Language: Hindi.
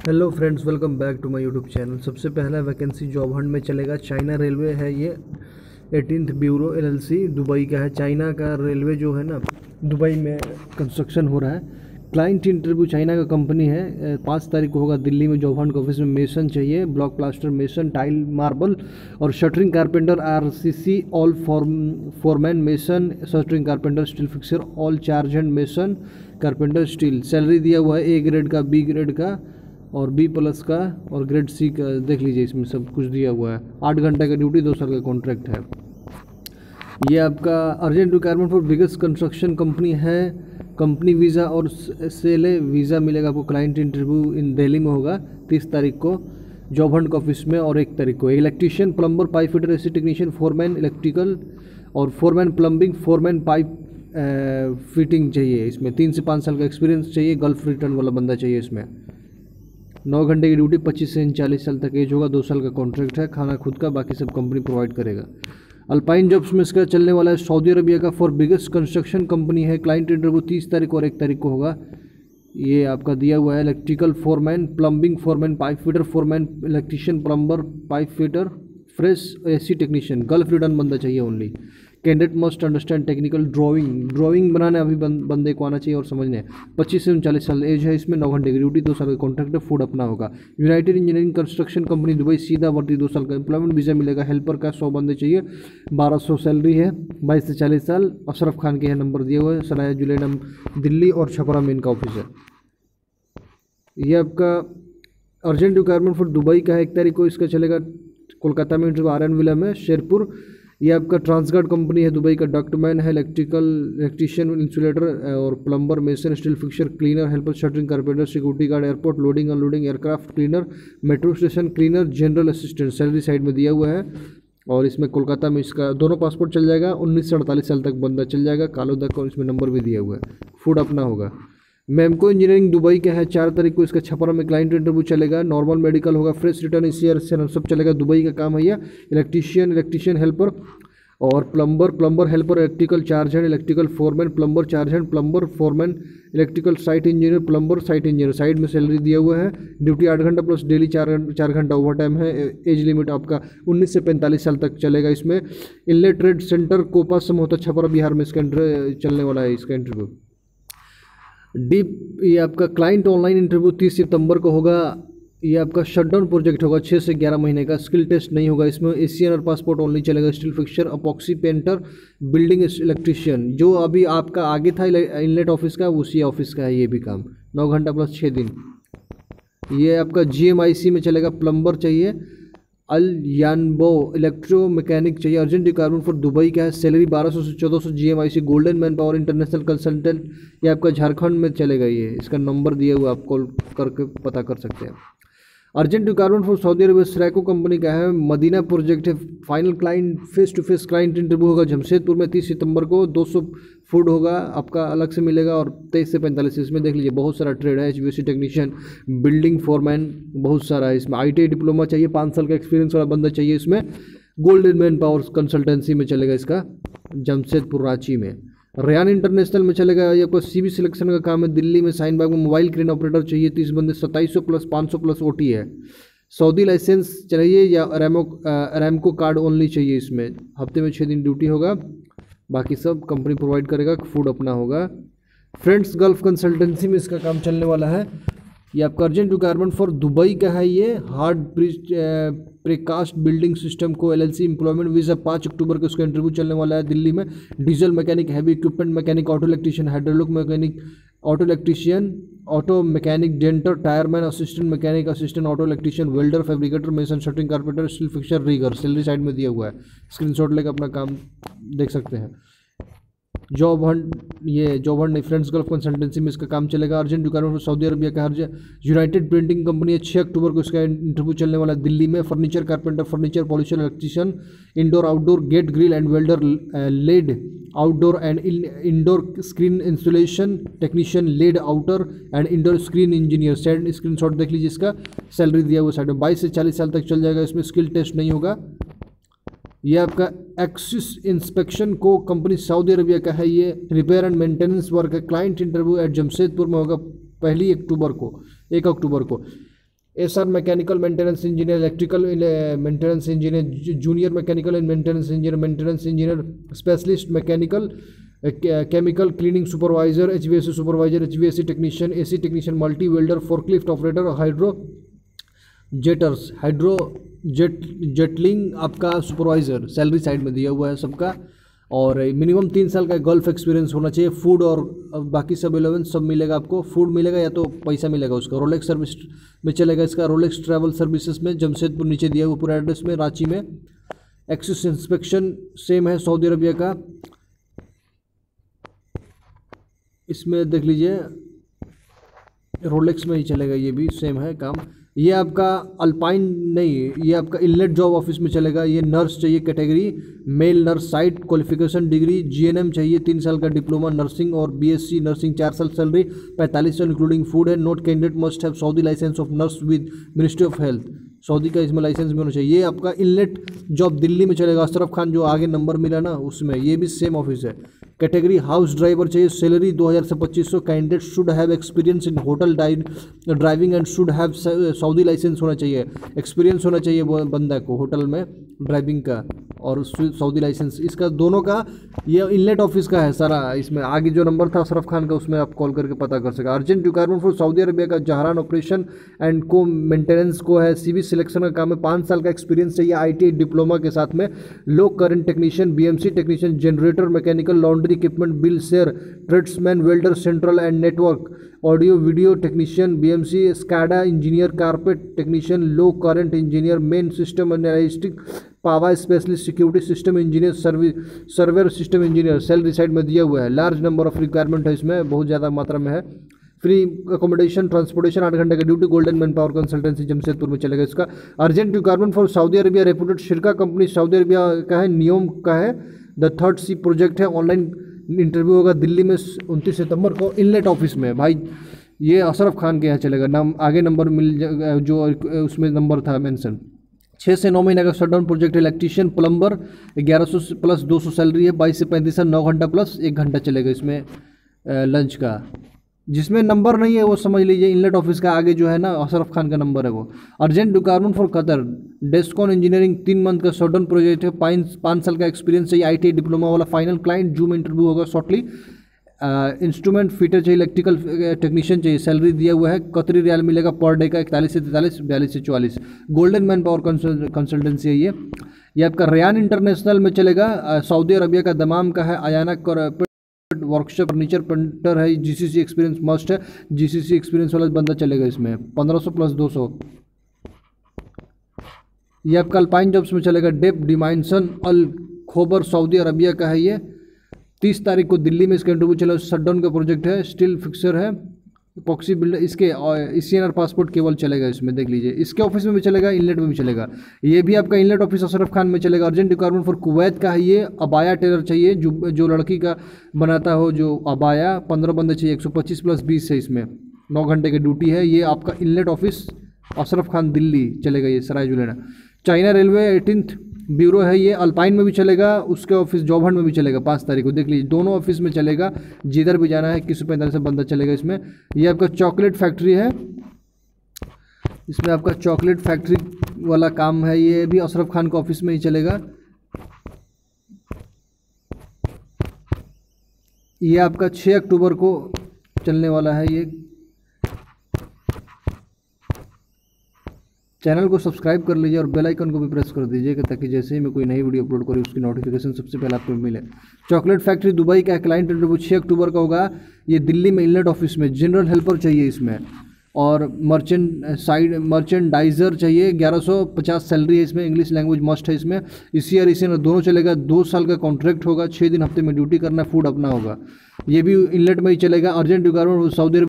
Hello friends, welcome back to my YouTube channel. सबसे पहला वैकेंसी जॉब हंट में चलेगा। चाइना रेलवे है ये, 18th ब्यूरो एलएलसी दुबई का है। चाइना का रेलवे जो है ना, दुबई में कंस्ट्रक्शन हो रहा है। क्लाइंट इंटरव्यू चाइना का कंपनी है। 5 तारीख को होगा दिल्ली में। जॉब हंट के ऑफिस में मेसन चाहिए, block plaster mason, tile marble और shuttering carpenter, RCC all foreman mason, shuttering carpenter, steel fixer, all charge and mason carpenter steel. Salary दिया हुआ है ए ग्रेड का, बी ग्रेड का और बी प्लस का और ग्रेड सी का। देख लीजिए, इसमें सब कुछ दिया हुआ है। 8 घंटे का ड्यूटी, 2 साल का कॉन्ट्रैक्ट है। ये आपका urgent requirement for biggest construction company है। कंपनी वीज़ा और सेले वीज़ा मिलेगा आपको। क्लाइंट इंटरव्यू इन दिल्ली में होगा 30 तारीख को जॉब हंट ऑफिस में, और 1 तारीख को electrician, plumber, pipe fitter, AC technician, foreman electrical और foreman plumbing, foreman pipe fitting चाहिए। इसमें 3 से 5 साल का एक्सपीरियंस चाहिए। गल्फ रिटर्न वाला बंदा चाहिए। इसमें 9 घंटे की ड्यूटी, 25 से 39 साल तक एज होगा। 2 साल का कॉन्ट्रैक्ट है। खाना खुद का, बाकी सब कंपनी प्रोवाइड करेगा। अल्पाइन जॉब्स में इसका चलने वाला है। सऊदी अरबिया का फॉर बिगेस्ट कंस्ट्रक्शन कंपनी है। क्लाइंट इंटरव्यू 30 तारीख और 1 तारीख को होगा। ये आपका दिया हुआ है। Electrical foreman, plumbing foreman, pipe fitter foreman, electrician, plumber, pipe fitter, fresh AC technician. Gulf return बंदा चाहिए only. Candidate must understand technical drawing बनाने अभी बंदे को आना चाहिए और समझने। 25 से 39 साल एज है। इसमें 9 घंटे की ड्यूटी, 2 साल का कॉन्ट्रैक्ट है। फूड अपना होगा। United engineering construction company Dubai, सीधा भर्ती, 2 साल का एम्प्लॉयमेंट वीज़ा मिलेगा। हेल्पर का 100 बंदे चाहिए, 1200 सैलरी है। 22 से 40 साल। अशरफ खान के है नंबर दिए हुए हैं। सराय जुलेनम दिल्ली और छपरा में इनका ऑफिस है। ये आपका अर्जेंट रिक्वायरमेंट फॉर दुबई का है। 1 तारीख को इसका चलेगा। कोलकाता में इंटरव्यू, आर एन विला में, शेरपुर। ये आपका ट्रांसगार्ड कंपनी है दुबई का। डॉक्टमैन है, इलेक्ट्रिशियन, इंसुलेटर और plumber, mason, steel fixer, cleaner, helper, shuttering carpenter, security guard, airport loading unloading, aircraft cleaner, metro station cleaner, general assistant. Salary side में दिया हुआ है। और इसमें कोलकाता में इसका दोनों पासपोर्ट चल जाएगा। 19 से 48 साल तक बंदा चल जाएगा। कालो तक, और इसमें नंबर भी दिया हुआ है। फूड अपना होगा। मैमको इंजीनियरिंग दुबई का है। 4 तारीख को इसका छपरा में क्लाइंट इंटरव्यू चलेगा। नॉर्मल मेडिकल होगा। फ्रेश रिटर्न, ईसीआर सब चलेगा। दुबई का काम है यह। इलेक्ट्रिशियन हेल्पर और plumber helper, electrical charge hand, electrical foreman, plumber charge hand, plumber foreman, electrical site engineer, plumber site engineer. Side में सैलरी दिया हुआ है। ड्यूटी 8 घंटा प्लस डेली 4 घंटा ओवर टाइम है। एज लिमिट आपका 19 से 45 साल तक चलेगा। इसमें inlet trade centre Kopa Samhota Chhapra Bihar में इसका चलने वाला है इसका इंटरव्यू। डीप ये आपका क्लाइंट ऑनलाइन इंटरव्यू 30 सितंबर को होगा। ये आपका शटडाउन प्रोजेक्ट होगा 6 से 11 महीने का। स्किल टेस्ट नहीं होगा इसमें। एशियन और पासपोर्ट ओनली चलेगा। Steel fixer, epoxy painter, building electrician. जो अभी आपका आगे था इनलेट ऑफिस का, उसी ऑफिस का है ये भी काम। 9 घंटा प्लस 6 दिन। ये आपका GMIC में चलेगा। प्लम्बर चाहिए। अल यानबो इलेक्ट्रो मैकेनिक चाहिए। अर्जेंट रिक्वायरमेंट फॉर दुबई का है। सैलरी 1200 से 1400। GMIC golden man power international consultant. ये आपका झारखंड में चलेगा। ये इसका नंबर दिया हुआ, आप कॉल करके पता कर सकते हैं। Urgent requirement for Saudi Arabia, सरायको कंपनी का है। मदीना प्रोजेक्ट है। Final client face to face client interview होगा जमशेदपुर में 30 सितंबर को। 200 फूड होगा आपका, अलग से मिलेगा। और 23 से 45 इसमें देख लीजिए बहुत सारा ट्रेड है। HVAC टेक्नीशियन, बिल्डिंग फोरमैन, बहुत सारा है इसमें। ITI डिप्लोमा चाहिए। 5 साल का एक्सपीरियंस वाला बंदा चाहिए इसमें। गोल्डन मैन पावर कंसल्टेंसी में चलेगा इसका, जमशेदपुर रांची में। रेयान इंटरनेशनल में चलेगा। ये आपको CV सिलेक्शन का काम है। दिल्ली में साइनबाग में मोबाइल क्रेन ऑपरेटर चाहिए। 30 बंदे, 2700 प्लस 500 प्लस OT है। सऊदी लाइसेंस चाहिए या अरामको कार्ड ओनली चाहिए इसमें। हफ्ते में 6 दिन ड्यूटी होगा। बाकी सब कंपनी प्रोवाइड करेगा। फूड अपना होगा। फ्रेंड्स गल्फ कंसल्टेंसी में इसका काम चलने वाला है। ये आपका अर्जेंट रिक्वायरमेंट फॉर दुबई का है। ये hard bridge precast building system को LLC एम्प्लॉयमेंट वीज़ा 5 अक्टूबर को इसका इंटरव्यू चलने वाला है दिल्ली में। Diesel mechanic, heavy equipment mechanic, auto electrician, hydraulic mechanic, auto electrician, auto mechanic, denter, tyreman, assistant mechanic, assistant auto electrician, welder, fabricator, mason, shuttering carpenter, steel fixer, rigger. Salary side में दिया हुआ है। स्क्रीनशॉट लेकर अपना काम देख सकते हैं। जॉब हंट नहीं, फ्रेंड्स गल्फ कंसल्टेंसी में इसका काम चलेगा। अर्जेंट रिक्वायरमेंट सऊदी अरबिया का यूनाइटेड प्रिंटिंग कंपनी है। 6 अक्टूबर को इसका इंटरव्यू चलने वाला है दिल्ली में। Furniture carpenter, furniture polisher, electrician, indoor outdoor gate grill and welder, LED outdoor and indoor screen installation technician, LED outer and indoor screen engineer. Screenshot देख लीजिए। इसका सैलरी दिया हुआ साइड में। 22 से 40 साल तक चल जाएगा। इसमें स्किल टेस्ट नहीं होगा। ये आपका एक्सिस इंस्पेक्शन को कंपनी सऊदी अरबिया का है। ये रिपेयर एंड मेंटेनेंस वर्क है। क्लाइंट इंटरव्यू एट जमशेदपुर में होगा 1 अक्टूबर को। SR mechanical maintenance engineer, electrical maintenance engineer, junior mechanical maintenance engineer, specialist mechanical, chemical cleaning supervisor, HVAC supervisor, HVAC technician, AC technician, multi welder, forklift operator, जेटलिंग आपका सुपरवाइजर, सैलरी साइड में दिया हुआ है सबका। और मिनिमम 3 साल का गल्फ एक्सपीरियंस होना चाहिए। फूड और बाकी सब एलेवेंस सब मिलेगा आपको, फूड मिलेगा या तो पैसा मिलेगा उसका। रोलेक्स सर्विस में चलेगा इसका, रोलेक्स ट्रैवल सर्विसेज में, जमशेदपुर नीचे दिया हुआ पूरा एड्रेस में, रांची में। एक्सिस इंस्पेक्शन सेम है सऊदी अरबिया का, इसमें देख लीजिए रोलेक्स में ही चलेगा, ये भी सेम है काम। ये आपका अल्पाइन नहीं, ये आपका इनलेट जॉब ऑफिस में चलेगा। ये नर्स चाहिए category, male nurse, site qualification degree, GNM चाहिए, 3 साल का डिप्लोमा नर्सिंग और BSc नर्सिंग, 4 साल सैलरी, 4500 इंक्लूडिंग फूड है। Note candidate must have Saudi licence of nurse with ministry of health, Saudi का इसमें लाइसेंस भी होना चाहिए। ये आपका इनलेट जॉब दिल्ली में चलेगा, अशरफ खान जो आगे नंबर मिला ना उसमें, ये भी सेम ऑफिस है। कैटेगरी हाउस ड्राइवर चाहिए, सैलरी 2000 से 2500, candidate should have experience in hotel driving and should have Saudi licence होना चाहिए, एक्सपीरियंस होना चाहिए वो बंदा को होटल में ड्राइविंग का और सऊदी लाइसेंस, इसका दोनों का। ये इनलेट ऑफिस का है सारा, इसमें आगे जो नंबर था अशरफ खान का उसमें आप कॉल करके पता कर सके। Urgent requirement for Saudi Arabia का जहरान ऑपरेशन एंड को मेंटेनेंस को है, CV सिलेक्शन का काम है, 5 साल का एक्सपीरियंस चाहिए ITI डिप्लोमा के साथ में, low current technician, BMC technician, generator mechanical, laundry equipment, bill share, tradesman, welder, central and network, audio video technician, BMC, SCADA engineer, carpet technician, low current engineer, main system analytic, power specialist, security system engineer, server system engineer, salary side में दिया हुआ है। लार्ज नंबर ऑफ रिक्वायरमेंट है इसमें, बहुत ज़्यादा मात्रा में है। फ्री अकोमोडेशन, ट्रांसपोर्टेशन, 8 घंटे का duty, golden man power consultancy Jamshedpur में चलेगा इसका। Urgent requirement for Saudi Arabia reputed शिरका कंपनी, सऊदी अरबिया का है, नियोम का है, द थर्ड सी प्रोजेक्ट है। ऑनलाइन इंटरव्यू होगा दिल्ली में 29 सितंबर को, इनलेट ऑफिस में। भाई ये अशरफ खान के यहाँ चलेगा, नाम आगे नंबर मिल जो उसमें नंबर था मेंशन। 6 से 9 महीने का शटडाउन प्रोजेक्ट है। इलेक्ट्रीशियन, प्लम्बर, 1100 प्लस 200 सैलरी है, 22 से 35 है, 9 घंटा प्लस 1 घंटा चलेगा इसमें लंच का। जिसमें नंबर नहीं है वो समझ लीजिए इनलेट ऑफिस का, आगे जो है ना अशरफ खान का नंबर है वो। Urgent requirement for Qatar, Descon engineering, 3 month का शटडाउन प्रोजेक्ट है, 5 साल का एक्सपीरियंस चाहिए, ITI डिप्लोमा वाला। फाइनल क्लाइंट जूम इंटरव्यू होगा शॉर्टली। इंस्ट्रूमेंट फिटर चाहिए, इलेक्ट्रिकल टेक्नीशियन चाहिए, सैलरी दिया हुआ है, कतरी रियाल मिलेगा पर डे का, 41 से 43, 42 से 44। गोल्डन मैन पावर कंसल्टेंसी है ये आपका रयान इंटरनेशनल में चलेगा, सऊदी अरबिया का दमाम का है। अयाना वर्कशॉप, फर्नीचर पेंटर है, GCC एक्सपीरियंस मस्ट है, GCC एक्सपीरियंस वाला बंदा चलेगा इसमें। 1500 प्लस 200। ये आपका अल्पाइन जॉब्स में चलेगा। डेप डिमाइंसन अल खोबर सऊदी अरबिया का है ये, 30 तारीख को दिल्ली में इसका इंटरव्यू चला। शटडाउन का प्रोजेक्ट है, स्टील फिक्सर है, पॉक्सी बिल्डर, इसके ECNR पासपोर्ट केवल चलेगा इसमें, देख लीजिए। इसके ऑफिस में भी चलेगा, इनलेट में भी चलेगा। ये भी आपका इनलेट ऑफिस अशरफ खान में चलेगा। अर्जेंट रिक्वायरमेंट फॉर कुवैत का है ये, अबाया टेलर चाहिए, जो लड़की का बनाता हो जो अबाया, 15 बंदे चाहिए, 125 प्लस 20 है इसमें, 9 घंटे की ड्यूटी है। ये आपका इनलेट ऑफिस अशरफ खान दिल्ली चलेगा, ये सराय जुलेना। चाइना रेलवे 18th ब्यूरो है ये, अल्पाइन में भी चलेगा, उसके ऑफिस जॉबहंट में भी चलेगा 5 तारीख को, देख लीजिए दोनों ऑफिस में चलेगा, जिधर भी जाना है 2145 से बंदा चलेगा इसमें। ये आपका चॉकलेट फैक्ट्री है, इसमें आपका चॉकलेट फैक्ट्री वाला काम है, ये भी अशरफ खान के ऑफिस में ही चलेगा। ये आपका 6 अक्टूबर को चलने वाला है ये। चैनल को सब्सक्राइब कर लीजिए और बेल आइकन को भी प्रेस कर दीजिएगा ताकि जैसे ही मैं कोई नई वीडियो अपलोड करूँ उसकी नोटिफिकेशन सबसे पहले आपको मिले। चॉकलेट फैक्ट्री दुबई का क्लाइंट इंटरव्यू 6 अक्टूबर का होगा, ये दिल्ली में इनलेट ऑफिस में। जनरल हेल्पर चाहिए इसमें और मर्चेंडाइजर चाहिए, 1150 सैलरी है इसमें, इंग्लिश लैंग्वेज मस्ट है इसमें। ECR ECNR दोनों चलेगा, 2 साल का कॉन्ट्रैक्ट होगा, 6 दिन हफ्ते में ड्यूटी करना, फूड अपना होगा। ये भी इनलेट में ही चलेगा। Urgent requirement Saudi